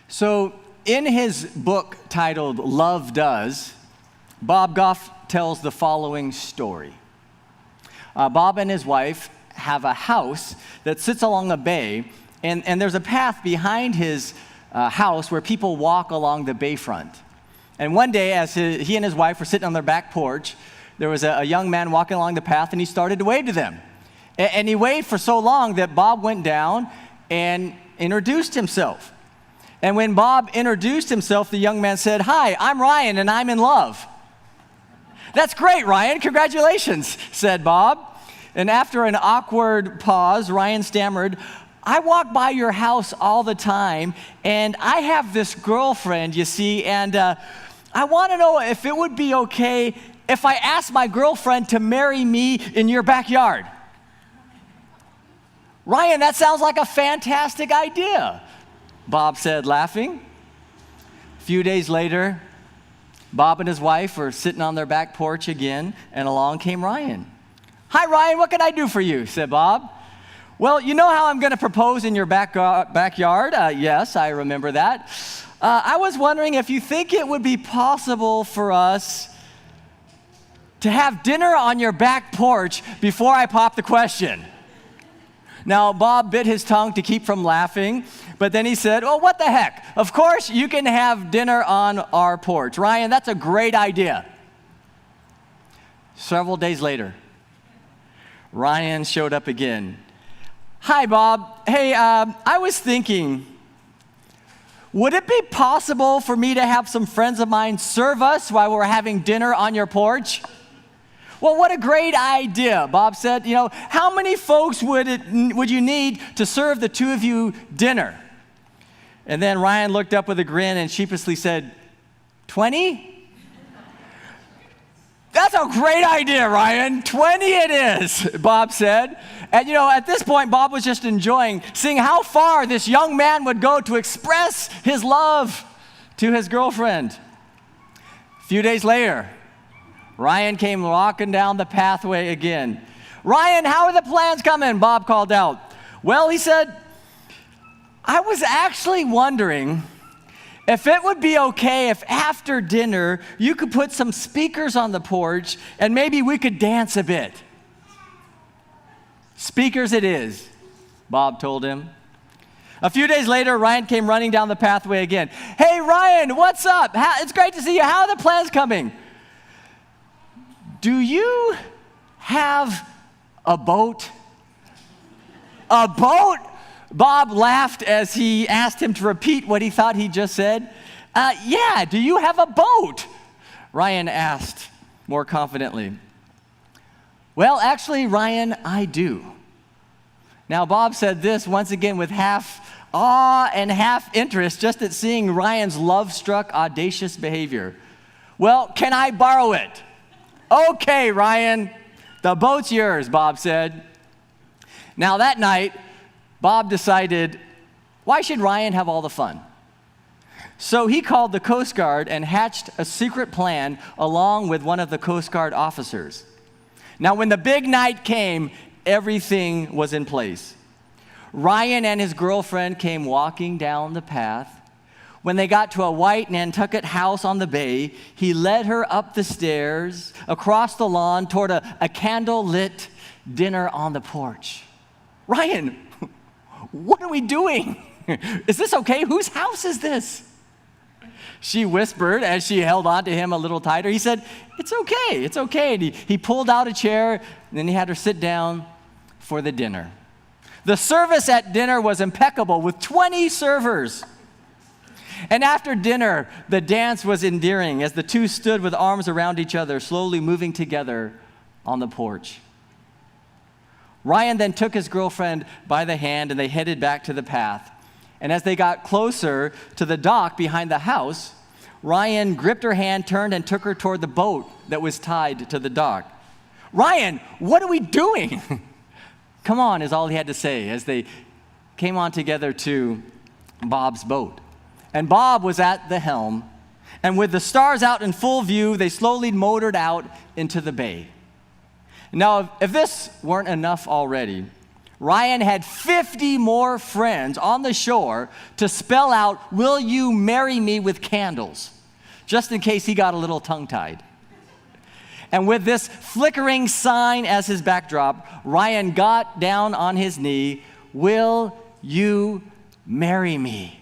So in his book titled Love Does, Bob Goff tells the following story. Bob and his wife have a house that sits along a bay, and there's a path behind his house where people walk along the bayfront. And one day, as he and his wife were sitting on their back porch, there was a young man walking along the path, and he started to wave to them. And he waved for so long that Bob went down and introduced himself. And when Bob introduced himself, the young man said, "Hi, I'm Ryan, and I'm in love." "That's great, Ryan. Congratulations," said Bob. And after an awkward pause, Ryan stammered, "I walk by your house all the time, and I have this girlfriend, you see, and I want to know if it would be okay if I asked my girlfriend to marry me in your backyard." "Ryan, that sounds like a fantastic idea," Bob said, laughing. A few days later, Bob and his wife were sitting on their back porch again, and along came Ryan. "Hi, Ryan, what can I do for you?" said Bob. "Well, you know how I'm going to propose in your backyard?" "Yes, I remember that. I was wondering if you think it would be possible for us to have dinner on your back porch before I pop the question." Now, Bob bit his tongue to keep from laughing, but then he said, "Oh, what the heck? Of course you can have dinner on our porch. Ryan, that's a great idea." Several days later, Ryan showed up again. "Hi, Bob. Hey, I was thinking, would it be possible for me to have some friends of mine serve us while we're having dinner on your porch?" "Well, what a great idea," Bob said. "You know, how many folks would you need to serve the two of you dinner?" And then Ryan looked up with a grin and sheepishly said, 20? "That's a great idea, Ryan. 20 it is," Bob said. And you know, at this point, Bob was just enjoying seeing how far this young man would go to express his love to his girlfriend. A few days later, Ryan came walking down the pathway again. "Ryan, how are the plans coming?" Bob called out. "Well," he said, "I was actually wondering if it would be okay if after dinner you could put some speakers on the porch and maybe we could dance a bit." "Speakers it is," Bob told him. A few days later, Ryan came running down the pathway again. "Hey, Ryan, what's up? It's great to see you. How are the plans coming?" "Do you have a boat?" "A boat?" Bob laughed as he asked him to repeat what he thought he just said. Yeah, do you have a boat?" Ryan asked more confidently. "Well, actually, Ryan, I do." Now, Bob said this once again with half awe and half interest just at seeing Ryan's love-struck, audacious behavior. "Well, can I borrow it?" "Okay, Ryan, the boat's yours," Bob said. Now that night, Bob decided, why should Ryan have all the fun? So he called the Coast Guard and hatched a secret plan along with one of the Coast Guard officers. Now when the big night came, everything was in place. Ryan and his girlfriend came walking down the path. When they got to a white Nantucket house on the bay, he led her up the stairs, across the lawn, toward a candle-lit dinner on the porch. "Ryan, what are we doing? Is this okay? Whose house is this?" she whispered as she held on to him a little tighter. He said, it's okay. And he pulled out a chair, and then he had her sit down for the dinner. The service at dinner was impeccable with 20 servers. And after dinner, the dance was endearing as the two stood with arms around each other, slowly moving together on the porch. Ryan then took his girlfriend by the hand and they headed back to the path. And as they got closer to the dock behind the house, Ryan gripped her hand, turned, and took her toward the boat that was tied to the dock. "Ryan, what are we doing?" "Come on," is all he had to say as they came on together to Bob's boat. And Bob was at the helm, and with the stars out in full view, they slowly motored out into the bay. Now, if this weren't enough already, Ryan had 50 more friends on the shore to spell out, "Will you marry me with candles?" just in case he got a little tongue-tied. And with this flickering sign as his backdrop, Ryan got down on his knee, "Will you marry me?"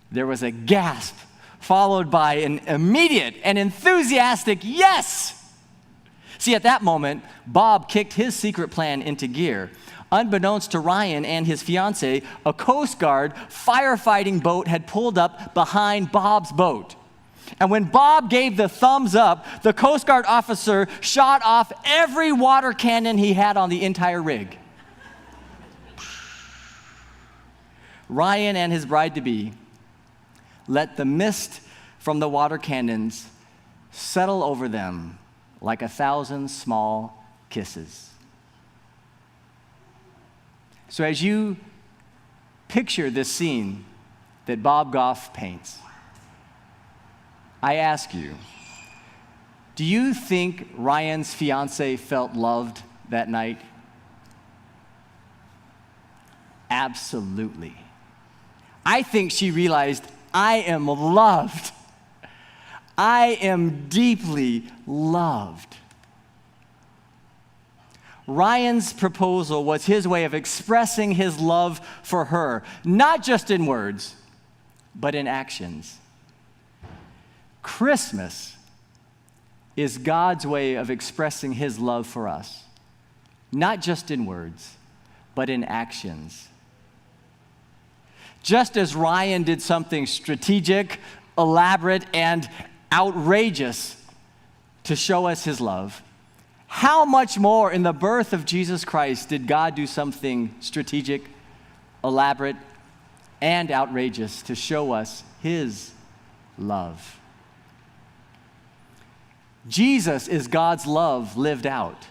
There was a gasp, followed by an immediate and enthusiastic yes. See, at that moment, Bob kicked his secret plan into gear. Unbeknownst to Ryan and his fiancée, a Coast Guard firefighting boat had pulled up behind Bob's boat. And when Bob gave the thumbs up, the Coast Guard officer shot off every water cannon he had on the entire rig. Ryan and his bride-to-be let the mist from the water cannons settle over them like 1,000 small kisses. So as you picture this scene that Bob Goff paints, I ask you, do you think Ryan's fiancée felt loved that night? Absolutely. I think she realized, I am loved. I am deeply loved. Ryan's proposal was his way of expressing his love for her, not just in words, but in actions. Christmas is God's way of expressing his love for us, not just in words, but in actions. Just as Ryan did something strategic, elaborate, and outrageous to show us his love, how much more in the birth of Jesus Christ did God do something strategic, elaborate, and outrageous to show us his love? Jesus is God's love lived out.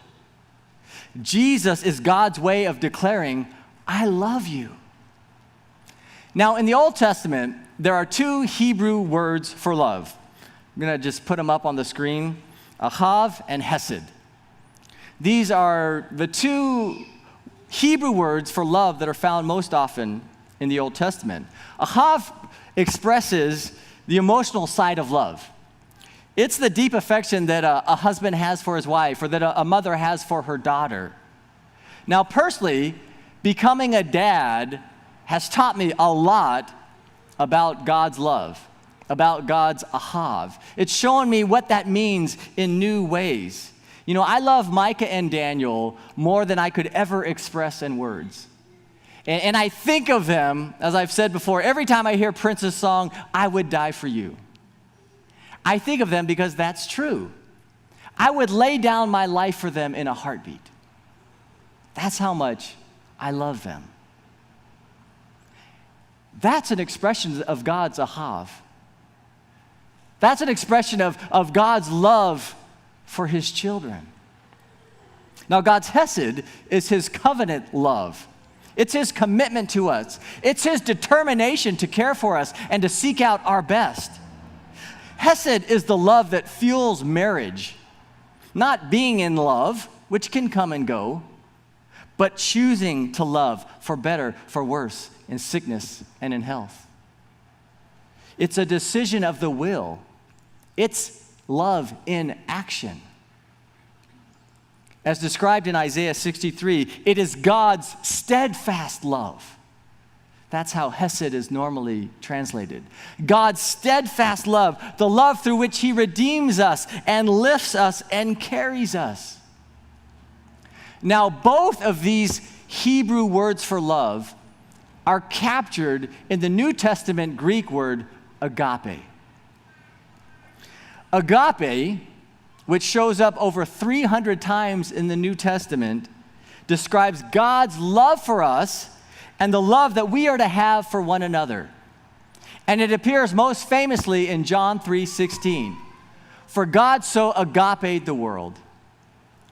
Jesus is God's way of declaring, I love you. Now, in the Old Testament, there are two Hebrew words for love. I'm going to just put them up on the screen, ahav and hesed. These are the two Hebrew words for love that are found most often in the Old Testament. Ahav expresses the emotional side of love. It's the deep affection that a husband has for his wife or that a mother has for her daughter. Now, personally, becoming a dad has taught me a lot about God's love, about God's ahav. It's shown me what that means in new ways. You know, I love Micah and Daniel more than I could ever express in words. And I think of them, as I've said before, every time I hear Prince's song, I would die for you. I think of them because that's true. I would lay down my life for them in a heartbeat. That's how much I love them. That's an expression of God's ahav. That's an expression of God's love for his children. Now, God's hesed is his covenant love. It's his commitment to us. It's his determination to care for us and to seek out our best. Hesed is the love that fuels marriage, not being in love, which can come and go, but choosing to love for better, for worse, in sickness and in health. It's a decision of the will. It's love in action. As described in Isaiah 63, it is God's steadfast love. That's how hesed is normally translated. God's steadfast love, the love through which he redeems us and lifts us and carries us. Now, both of these Hebrew words for love are captured in the New Testament Greek word agape. Agape, which shows up over 300 times in the New Testament, describes God's love for us and the love that we are to have for one another. And it appears most famously in John 3:16. For God so agaped the world.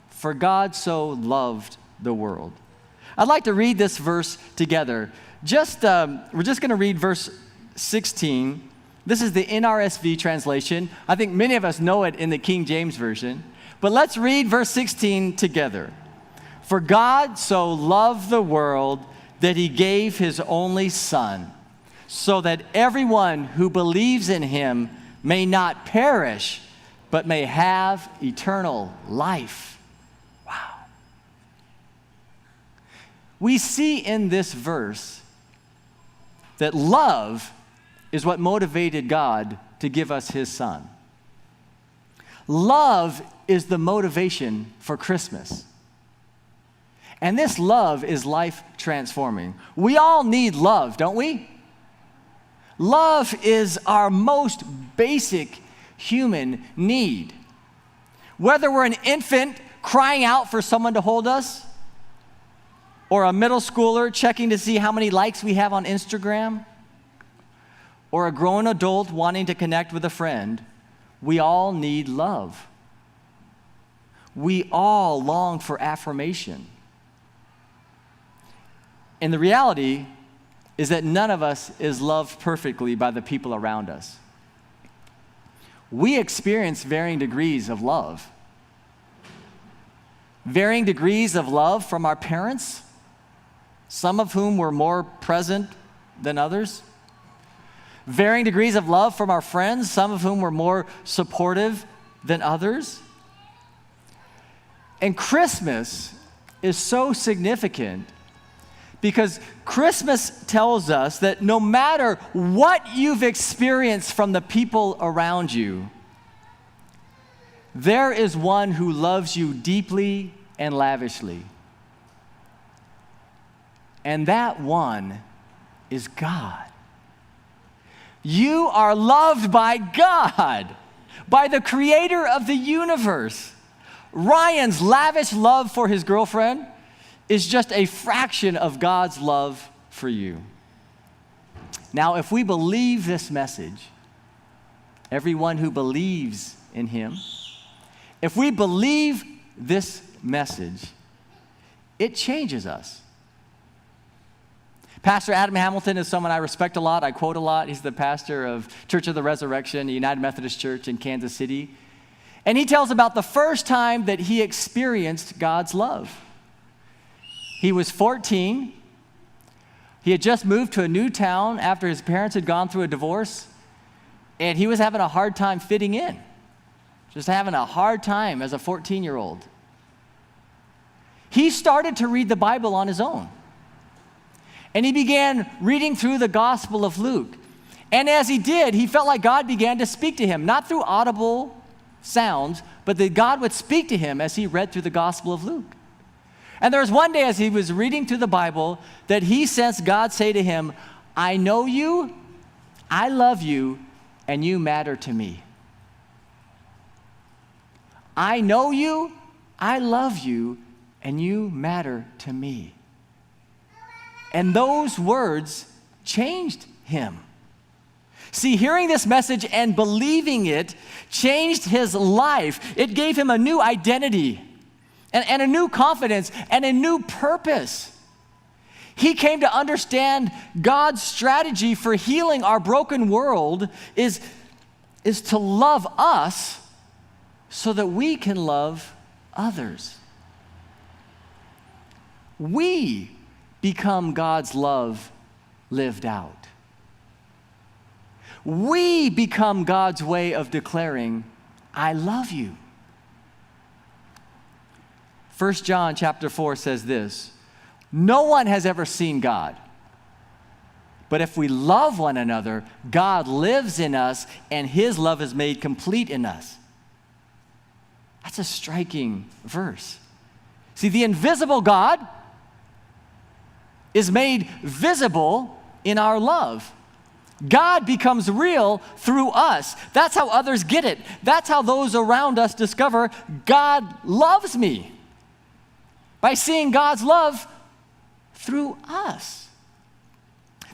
For God so loved the world. I'd like to read this verse together. We're just going to read verse 16. This is the NRSV translation. I think many of us know it in the King James Version. But let's read verse 16 together. For God so loved the world that he gave his only Son, so that everyone who believes in him may not perish, but may have eternal life. Wow. We see in this verse that love is what motivated God to give us his Son. Love is the motivation for Christmas. And this love is life transforming. We all need love, don't we? Love is our most basic human need. Whether we're an infant crying out for someone to hold us, or a middle schooler checking to see how many likes we have on Instagram, or a grown adult wanting to connect with a friend, we all need love. We all long for affirmation. And the reality is that none of us is loved perfectly by the people around us. We experience varying degrees of love. Varying degrees of love from our parents, some of whom were more present than others. Varying degrees of love from our friends, some of whom were more supportive than others. And Christmas is so significant because Christmas tells us that no matter what you've experienced from the people around you, there is one who loves you deeply and lavishly. And that one is God. You are loved by God, by the creator of the universe. Ryan's lavish love for his girlfriend is just a fraction of God's love for you. Now, if we believe this message, everyone who believes in him, if we believe this message, it changes us. Pastor Adam Hamilton is someone I respect a lot. I quote a lot. He's the pastor of Church of the Resurrection, a United Methodist Church in Kansas City. And he tells about the first time that he experienced God's love. He was 14. He had just moved to a new town after his parents had gone through a divorce, and he was having a hard time fitting in, just having a hard time as a 14-year-old. He started to read the Bible on his own, and he began reading through the Gospel of Luke. And as he did, he felt like God began to speak to him, not through audible sounds, but that God would speak to him as he read through the Gospel of Luke. And there was one day as he was reading through the Bible that he sensed God say to him, I know you, I love you, and you matter to me. I know you, I love you, and you matter to me. And those words changed him. See, hearing this message and believing it changed his life. It gave him a new identity and a new confidence and a new purpose. He came to understand God's strategy for healing our broken world is to love us so that we can love others. We become God's love lived out. We become God's way of declaring, I love you. 1 John chapter 4 says this, no one has ever seen God, but if we love one another, God lives in us and his love is made complete in us. That's a striking verse. See, the invisible God is made visible in our love. God becomes real through us. That's how others get it. That's how those around us discover God loves me, by seeing God's love through us.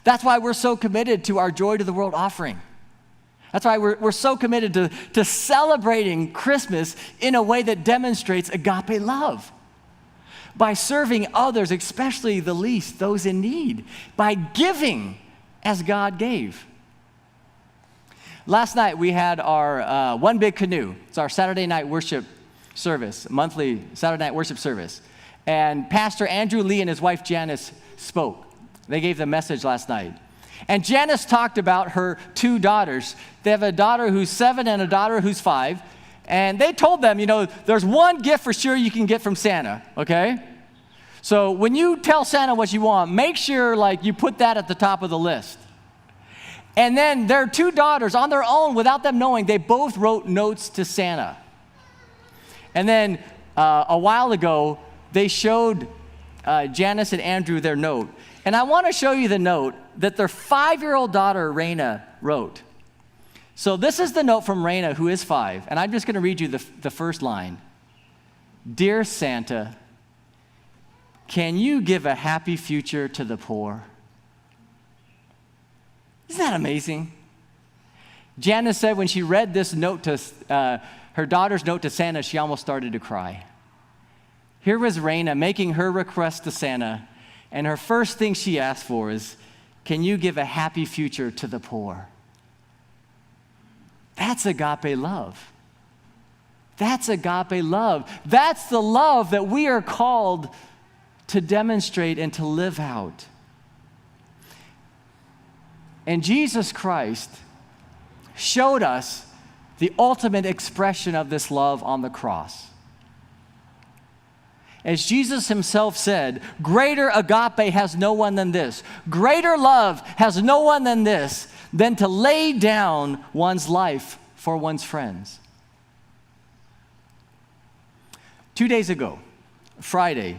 That's why we're so committed to our Joy to the World offering. That's why we're so committed to celebrating Christmas in a way that demonstrates agape love. By serving others, especially the least, those in need. By giving as God gave. Last night we had our One Big Canoe. It's our Saturday night worship service, monthly Saturday night worship service. and Pastor Andrew Lee and his wife Janice spoke. They gave the message last night. And Janice talked about her 2 daughters. They have a daughter who's 7 and a daughter who's 5. And they told them, there's one gift for sure you can get from Santa, okay? So when you tell Santa what you want, make sure you put that at the top of the list. And then their 2 daughters, on their own, without them knowing, they both wrote notes to Santa. And then a while ago, they showed Janice and Andrew their note. And I want to show you the note that their 5-year-old daughter, Raina, wrote. So this is the note from Raina, who is 5. And I'm just going to read you the first line. Dear Santa, can you give a happy future to the poor? Isn't that amazing? Janice said when she read this note to her daughter's note to Santa, she almost started to cry. Here was Raina making her request to Santa, and her first thing she asked for is, can you give a happy future to the poor? That's agape love. That's agape love. That's the love that we are called to demonstrate and to live out. And Jesus Christ showed us the ultimate expression of this love on the cross. As Jesus himself said, greater agape has no one than this. Greater love has no one than this, than to lay down one's life for one's friends. 2 days ago, Friday,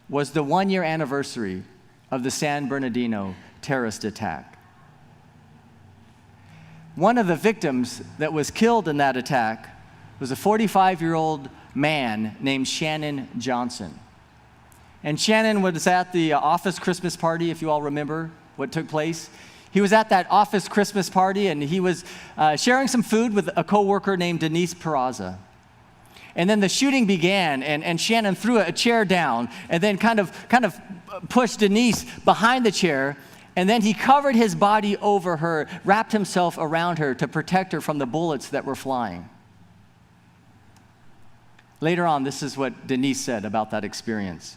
was the 1-year anniversary of the San Bernardino terrorist attack. One of the victims that was killed in that attack was a 45-year-old man named Shannon Johnson. And Shannon was at the office Christmas party, if you all remember what took place. He was at that office Christmas party, and he was sharing some food with a coworker named Denise Peraza. And then the shooting began, and Shannon threw a chair down and then kind of pushed Denise behind the chair. And then he covered his body over her, wrapped himself around her to protect her from the bullets that were flying. Later on, this is what Denise said about that experience.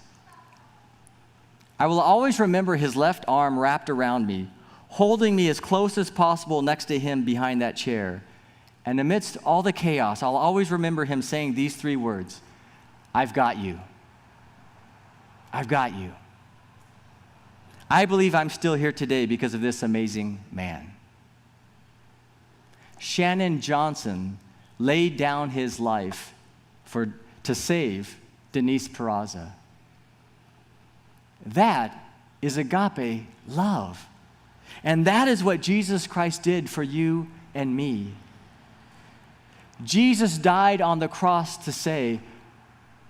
I will always remember his left arm wrapped around me, holding me as close as possible next to him behind that chair. And amidst all the chaos, I'll always remember him saying these 3 words, I've got you. I've got you. I believe I'm still here today because of this amazing man. Shannon Johnson laid down his life to save Denise Peraza. That is agape love. And that is what Jesus Christ did for you and me. Jesus died on the cross to say,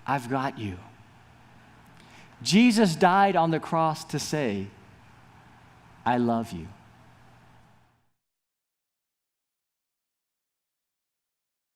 I've got you. Jesus died on the cross to say, I love you.